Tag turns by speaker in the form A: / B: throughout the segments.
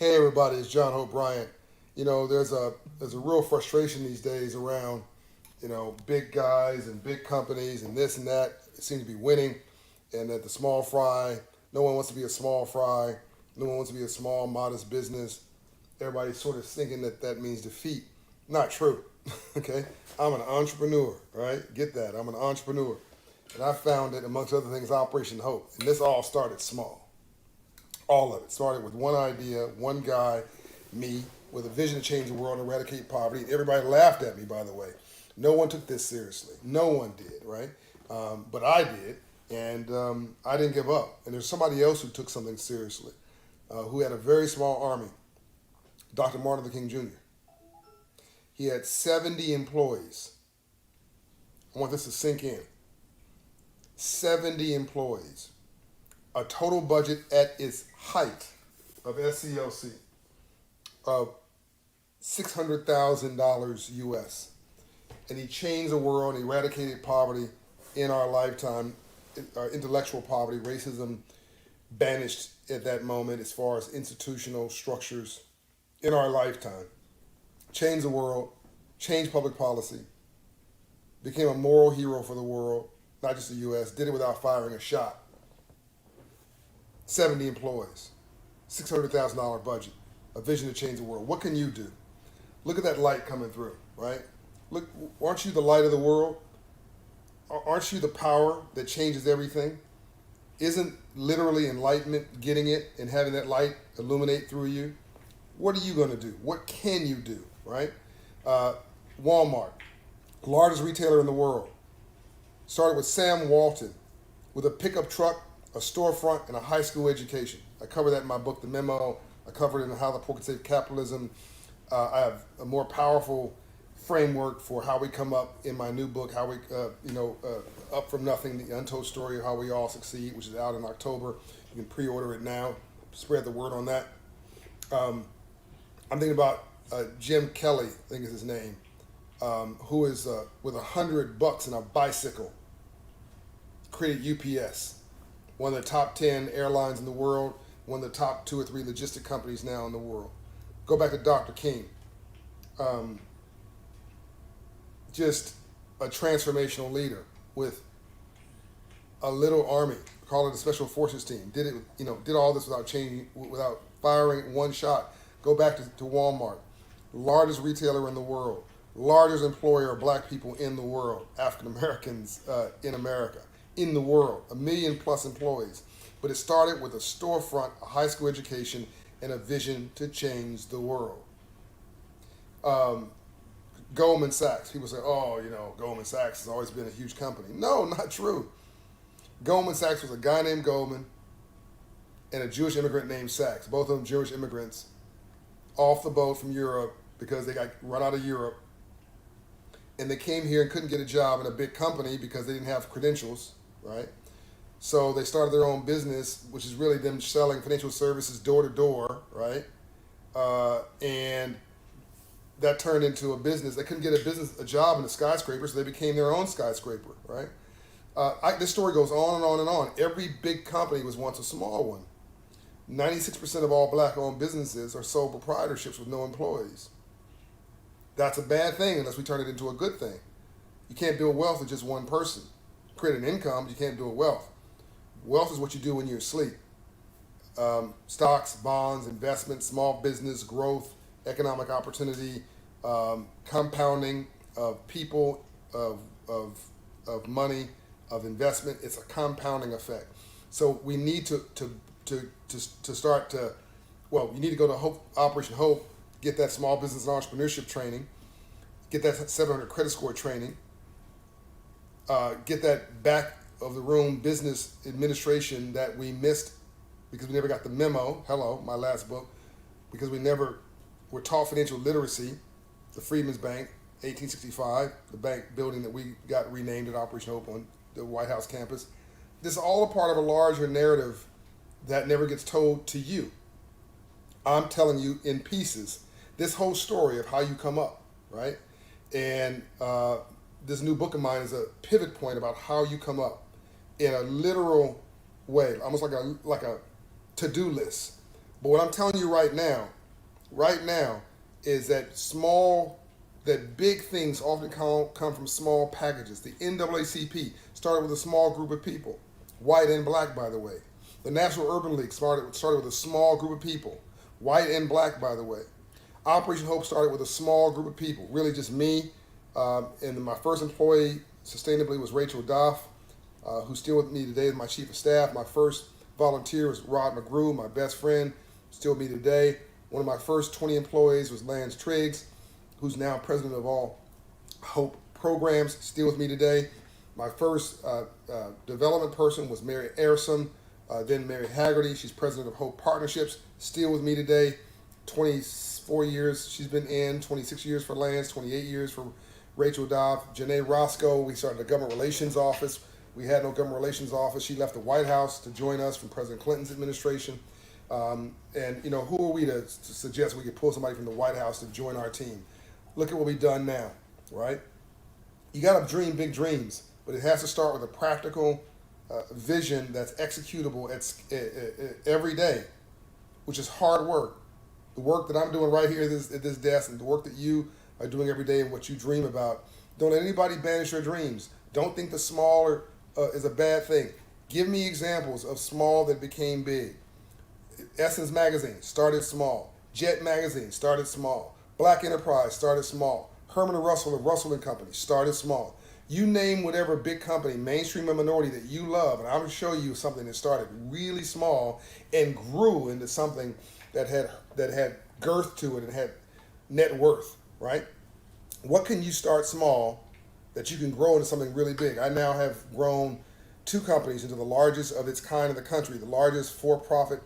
A: Hey everybody, it's John Hope Bryant. There's a real frustration these days around big guys and big companies and this and that. It seems to be winning, and that the small fry. No one wants to be a small fry. No one wants to be a small, modest business. Everybody's sort of thinking that that means defeat. Not true. Okay, I'm an entrepreneur. Right? Get that? I'm an entrepreneur, and I founded, amongst other things, Operation Hope. And this all started small. All of it started with one idea, one guy, me, with a vision to change the world and eradicate poverty. Everybody laughed at me, by the way. No one took this seriously. No one did, right? But I did, and I didn't give up. And there's somebody else who took something seriously, who had a very small army, Dr. Martin Luther King Jr. He had 70 employees. I want this to sink in. 70 employees. A total budget at its height of SCLC of $600,000 US. And he changed the world and eradicated poverty in our lifetime, intellectual poverty, racism banished at that moment as far as institutional structures in our lifetime. Changed the world, changed public policy, became a moral hero for the world, not just the US, did it without firing a shot. 70 employees, $600,000 budget, a vision to change the world. What can you do? Look at that light coming through, right? Look, aren't you the light of the world? Aren't you the power that changes everything? Isn't literally enlightenment getting it and having that light illuminate through you? What are you going to do? What can you do, right? Walmart, largest retailer in the world, started with Sam Walton with a pickup truck, a storefront, and a high school education. I cover that in my book, The Memo. I cover it in How the Poor Can Save Capitalism. I have a more powerful framework for how we come up in my new book, how we, Up From Nothing, The Untold Story of How We All Succeed, which is out in October. You can pre-order it now. Spread the word on that. I'm thinking about Jim Kelly, I think is his name, who is with $100 in a bicycle, created UPS, one of the top 10 airlines in the world, one of the top 2 or 3 logistic companies now in the world. Go back to Dr. King. Just a transformational leader with a little army, call it a special forces team. Did it, did all this without changing, without firing one shot. Go back to Walmart, largest retailer in the world, largest employer of black people in the world, African Americans in America, in the world, 1 million plus employees. But it started with a storefront, a high school education, and a vision to change the world. Goldman Sachs. People say, oh, Goldman Sachs has always been a huge company. No, not true. Goldman Sachs was a guy named Goldman and a Jewish immigrant named Sachs. Both of them Jewish immigrants off the boat from Europe because they got run out of Europe. And they came here and couldn't get a job in a big company because they didn't have credentials, right? So they started their own business, which is really them selling financial services door to door, right? And that turned into a business. They couldn't get a job in a skyscraper, so they became their own skyscraper, right? This story goes on and on and on. Every big company was once a small one. 96% of all black-owned businesses are sole proprietorships with no employees. That's a bad thing unless we turn it into a good thing. You can't build wealth with just one person. Create an income, you can't build wealth. Wealth is what you do when you're asleep. Stocks, bonds, investments, small business, growth, economic opportunity, compounding of people, of money, of investment. It's a compounding effect. So we need to start to, you need to go to Operation Hope, get that small business and entrepreneurship training, get that 700 credit score training, get that back of the room business administration that we missed because we never got the memo. Hello, my last book, because we never were taught financial literacy. The Freedmen's Bank, 1865, the bank building that we got renamed at Operation Hope on the White House campus. This is all a part of a larger narrative that never gets told to you. I'm telling you in pieces this whole story of how you come up, right? And this new book of mine is a pivot point about how you come up in a literal way, almost like a to-do list. But what I'm telling you right now, is that big things often come from small packages. The NAACP started with a small group of people, white and black, by the way. The National Urban League started with a small group of people, white and black, by the way. Operation Hope started with a small group of people, really just me. And my first employee, sustainably, was Rachel Doff, who's still with me today as my chief of staff. My first volunteer was Rod McGrew, my best friend, still with me today. One of my first 20 employees was Lance Triggs, who's now president of all Hope programs, still with me today. My first development person was Mary Ayerson, then Mary Haggerty. She's president of Hope Partnerships, still with me today. 24 years she's been in, 26 years for Lance, 28 years for Rachel Dobb. Janae Roscoe, we started a government relations office. We had no government relations office. She left the White House to join us from President Clinton's administration. And, who are we to suggest we could pull somebody from the White House to join our team? Look at what we've done now, right? You got to dream big dreams, but it has to start with a practical vision that's executable every day, which is hard work. The work that I'm doing right here at this desk, and the work that you are doing every day and what you dream about. Don't let anybody banish your dreams. Don't think the smaller is a bad thing. Give me examples of small that became big. Essence Magazine started small. Jet Magazine started small. Black Enterprise started small. Herman and Russell of Russell and Company started small. You name whatever big company, mainstream or minority, that you love, and I'm going to show you something that started really small and grew into something that had girth to it and had net worth, right? What can you start small that you can grow into something really big? I now have grown 2 companies into the largest of its kind in the country, the largest for-profit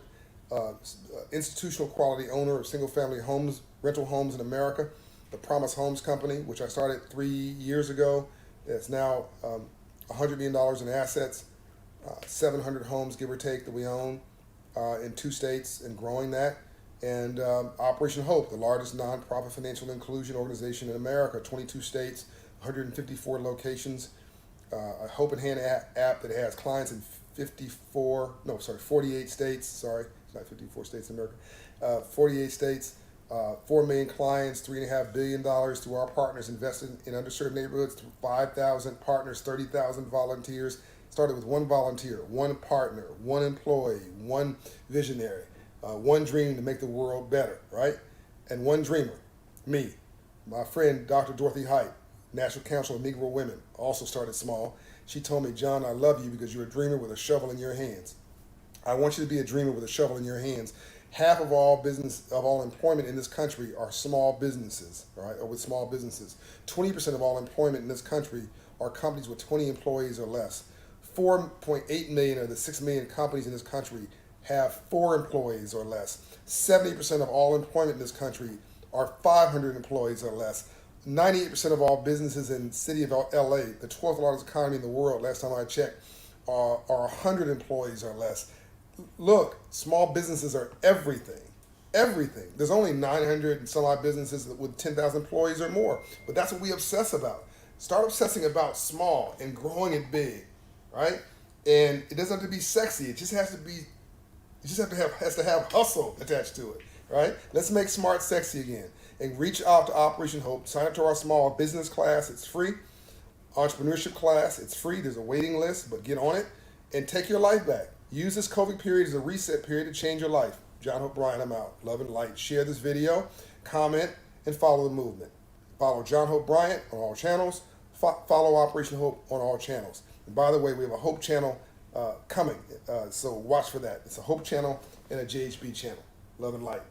A: institutional quality owner of single-family homes, rental homes in America, the Promise Homes Company, which I started 3 years ago. It's now $100 million in assets, 700 homes, give or take, that we own in 2 states and growing that. And Operation Hope, the largest nonprofit financial inclusion organization in America, 22 states, 154 locations, a Hope in Hand app that has clients in 48 states. Sorry, it's not 54 states in America. 48 states, 4 million clients, $3.5 billion through our partners invested in underserved neighborhoods, through 5,000 partners, 30,000 volunteers. Started with 1 volunteer, 1 partner, 1 employee, 1 visionary, 1 dream to make the world better, right? And 1 dreamer, me. My friend, Dr. Dorothy Height, National Council of Negro Women, also started small. She told me, John, I love you because you're a dreamer with a shovel in your hands. I want you to be a dreamer with a shovel in your hands. Half of all employment in this country are small businesses, right? Or with small businesses. 20% of all employment in this country are companies with 20 employees or less. 4.8 million of the 6 million companies in this country have 4 employees or less. 70% of all employment in this country are 500 employees or less. 98% of all businesses in the city of LA, the 12th largest economy in the world, last time I checked, are 100 employees or less. Look, small businesses are everything. Everything. There's only 900 and some odd businesses with 10,000 employees or more. But that's what we obsess about. Start obsessing about small and growing it big, right? And it doesn't have to be sexy. It just has to have hustle attached to it, right? Let's make smart sexy again. And reach out to Operation Hope. Sign up to our small business class. It's free. Entrepreneurship class. It's free. There's a waiting list, but get on it and take your life back. Use this COVID period as a reset period to change your life. John Hope Bryant, I'm out. Love and light. Share this video, comment, and follow the movement. Follow John Hope Bryant on all channels. Follow Operation Hope on all channels. And by the way, we have a Hope channel coming, so watch for that. It's a Hope channel and a JHB channel. Love and light.